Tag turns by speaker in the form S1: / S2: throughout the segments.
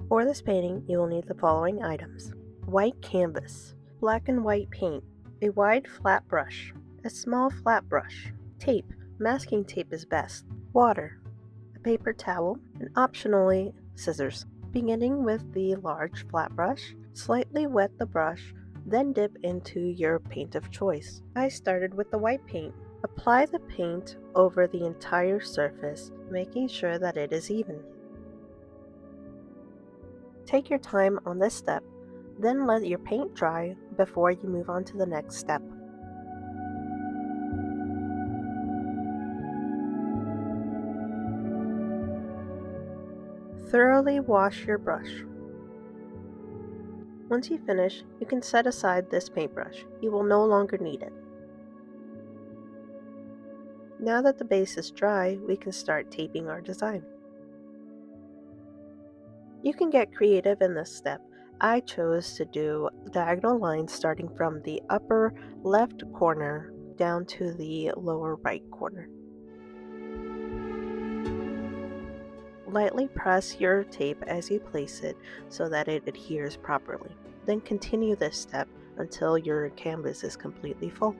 S1: For this painting, you will need the following items: white canvas, black and white paint, a wide flat brush, a small flat brush, tape, masking tape is best, water, a paper towel, and optionally scissors. Beginning with the large flat brush, slightly wet the brush, then dip into your paint of choice. I started with the white paint. Apply the paint over the entire surface, making sure that it is even. Take your time on this step, then let your paint dry before you move on to the next step. Thoroughly wash your brush. Once you finish, you can set aside this paintbrush. You will no longer need it. Now that the base is dry, we can start taping our design. You can get creative in this step. I chose to do diagonal lines starting from the upper left corner down to the lower right corner. Lightly press your tape as you place it so that it adheres properly. Then continue this step until your canvas is completely full.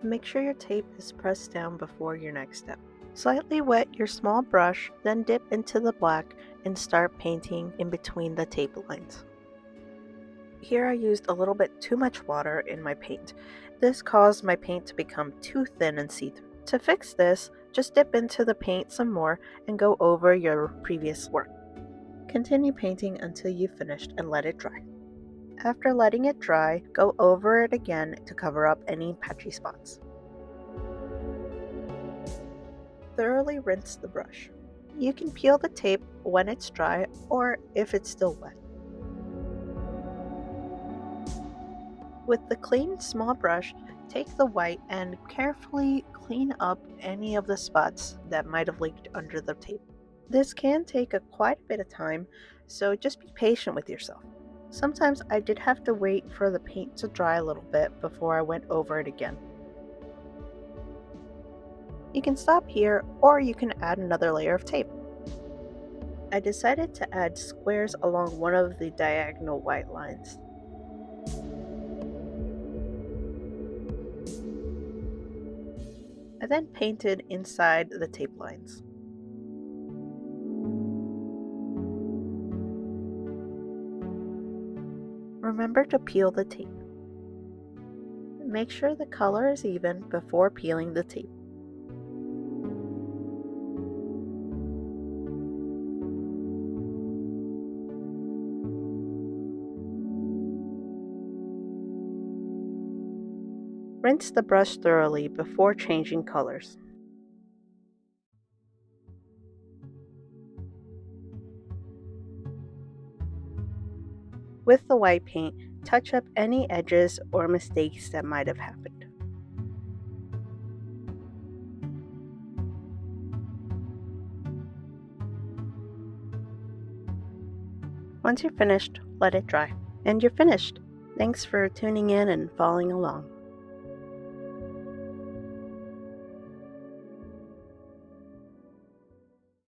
S1: Make sure your tape is pressed down before your next step. Slightly wet your small brush, then dip into the black and start painting in between the tape lines. Here I used a little bit too much water in my paint. This caused my paint to become too thin and see-through. To fix this, just dip into the paint some more and go over your previous work. Continue painting until you've finished and let it dry. After letting it dry, go over it again to cover up any patchy spots. Thoroughly rinse the brush. You can peel the tape when it's dry or if it's still wet. With the clean small brush, take the white and carefully clean up any of the spots that might have leaked under the tape. This can take quite a bit of time, so just be patient with yourself. Sometimes I did have to wait for the paint to dry a little bit before I went over it again. You can stop here, or you can add another layer of tape. I decided to add squares along one of the diagonal white lines. I then painted inside the tape lines. Remember to peel the tape. Make sure the color is even before peeling the tape. Rinse the brush thoroughly before changing colors. With the white paint, touch up any edges or mistakes that might have happened. Once you're finished, let it dry. And you're finished. Thanks for tuning in and following along.